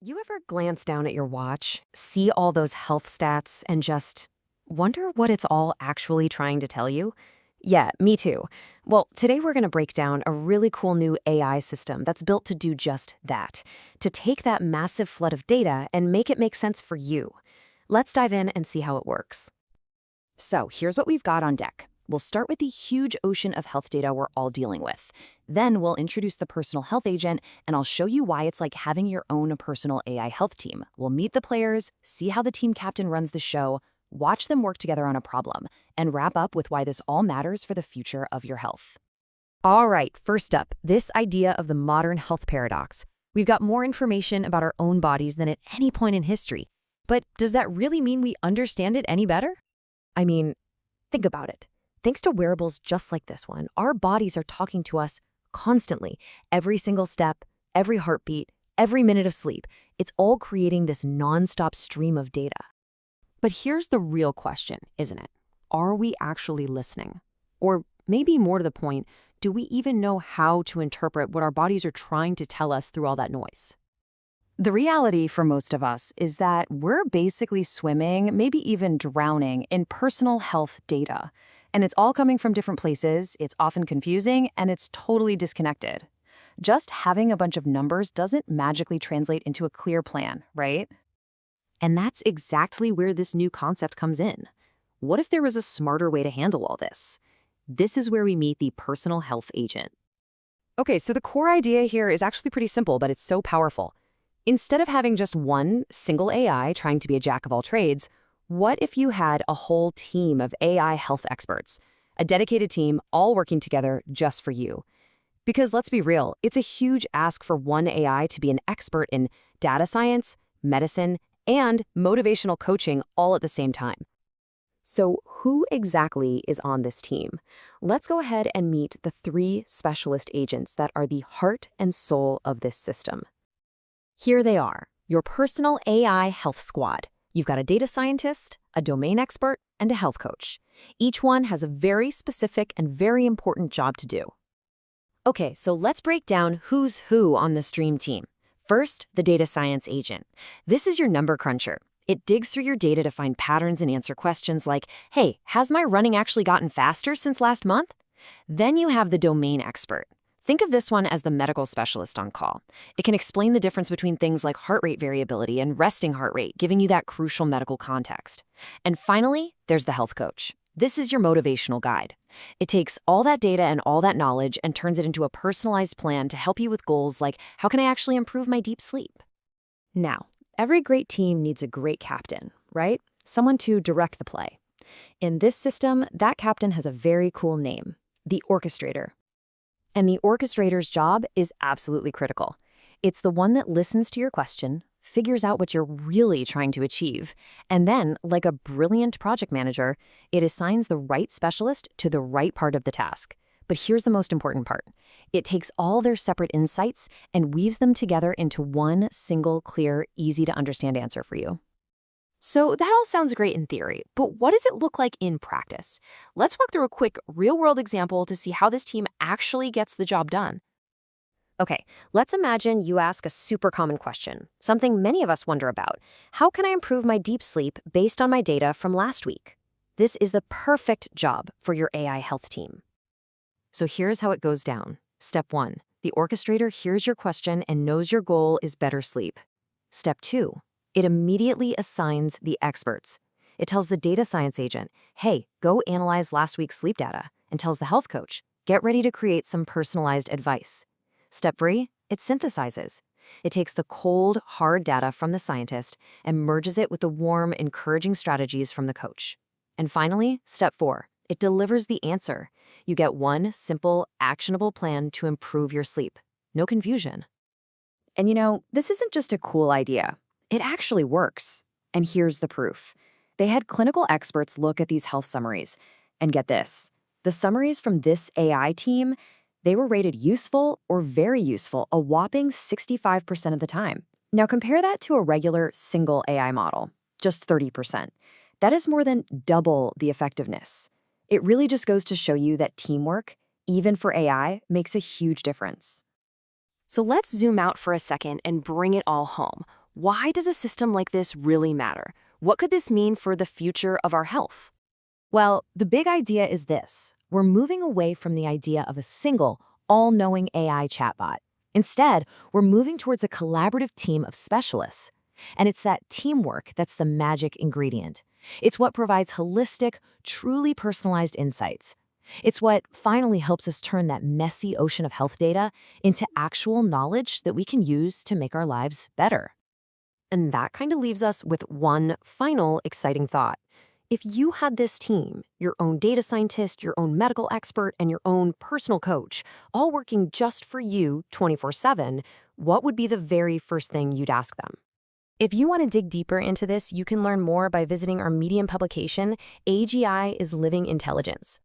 You ever glance down at your watch, see all those health stats, and just wonder what it's all actually trying to tell you? Yeah, me too. Well, today we're going to break down a really cool new AI system that's built to do just that, to take that massive flood of data and make it make sense for you. Let's dive in and see how it works. So here's what we've got on deck. We'll start with the huge ocean of health data we're all dealing with. Then we'll introduce the personal health agent, and I'll show you why it's like having your own personal AI health team. We'll meet the players, see how the team captain runs the show, watch them work together on a problem, and wrap up with why this all matters for the future of your health. All right, first up, this idea of the modern health paradox. We've got more information about our own bodies than at any point in history. But does that really mean we understand it any better? I mean, think about it. Thanks to wearables just like this one, our bodies are talking to us constantly. Every single step, every heartbeat, every minute of sleep. It's all creating this nonstop stream of data. But here's the real question, isn't it? Are we actually listening? Or maybe more to the point, do we even know how to interpret what our bodies are trying to tell us through all that noise? The reality for most of us is that we're basically swimming, maybe even drowning, in personal health data. And it's all coming from different places, it's often confusing, and it's totally disconnected. Just having a bunch of numbers doesn't magically translate into a clear plan, right? And that's exactly where this new concept comes in. What if there was a smarter way to handle all this? This is where we meet the personal health agent. Okay, so the core idea here is actually pretty simple, but it's so powerful. Instead of having just one single AI trying to be a jack of all trades, what if you had a whole team of AI health experts, a dedicated team all working together just for you? Because let's be real, it's a huge ask for one AI to be an expert in data science, medicine, and motivational coaching all at the same time. So who exactly is on this team? Let's go ahead and meet the three specialist agents that are the heart and soul of this system. Here they are, your personal AI health squad. You've got a data scientist, a domain expert, and a health coach. Each one has a very specific and very important job to do. Okay, so let's break down who's who on the stream team. First, the data science agent. This is your number cruncher. It digs through your data to find patterns and answer questions like, hey, has my running actually gotten faster since last month? Then you have the domain expert. Think of this one as the medical specialist on call. It can explain the difference between things like heart rate variability and resting heart rate, giving you that crucial medical context. And finally, there's the health coach. This is your motivational guide. It takes all that data and all that knowledge and turns it into a personalized plan to help you with goals like, how can I actually improve my deep sleep? Now, every great team needs a great captain, right? Someone to direct the play. In this system, that captain has a very cool name, the orchestrator. And the orchestrator's job is absolutely critical. It's the one that listens to your question, figures out what you're really trying to achieve, and then, like a brilliant project manager, it assigns the right specialist to the right part of the task. But here's the most important part. It takes all their separate insights and weaves them together into one single, clear, easy-to-understand answer for you. So that all sounds great in theory, but what does it look like in practice? Let's walk through a quick real-world example to see how this team actually gets the job done. Okay, let's imagine you ask a super common question, something many of us wonder about. How can I improve my deep sleep based on my data from last week? This is the perfect job for your AI health team. So here's how it goes down. Step 1, the orchestrator hears your question and knows your goal is better sleep. Step 2, it immediately assigns the experts. It tells the data science agent, hey, go analyze last week's sleep data, and tells the health coach, get ready to create some personalized advice. Step 3, it synthesizes. It takes the cold, hard data from the scientist and merges it with the warm, encouraging strategies from the coach. And finally, step 4, it delivers the answer. You get one simple, actionable plan to improve your sleep. No confusion. And you know, this isn't just a cool idea. It actually works. And here's the proof. They had clinical experts look at these health summaries. And get this, the summaries from this AI team, they were rated useful or very useful a whopping 65% of the time. Now compare that to a regular single AI model, just 30%. That is more than double the effectiveness. It really just goes to show you that teamwork, even for AI, makes a huge difference. So let's zoom out for a second and bring it all home. Why does a system like this really matter? What could this mean for the future of our health? Well, the big idea is this. We're moving away from the idea of a single, all-knowing AI chatbot. Instead, we're moving towards a collaborative team of specialists. And it's that teamwork that's the magic ingredient. It's what provides holistic, truly personalized insights. It's what finally helps us turn that messy ocean of health data into actual knowledge that we can use to make our lives better. And that kind of leaves us with one final exciting thought. If you had this team, your own data scientist, your own medical expert, and your own personal coach, all working just for you 24/7, what would be the very first thing you'd ask them? If you want to dig deeper into this, you can learn more by visiting our Medium publication, AGI is Living Intelligence.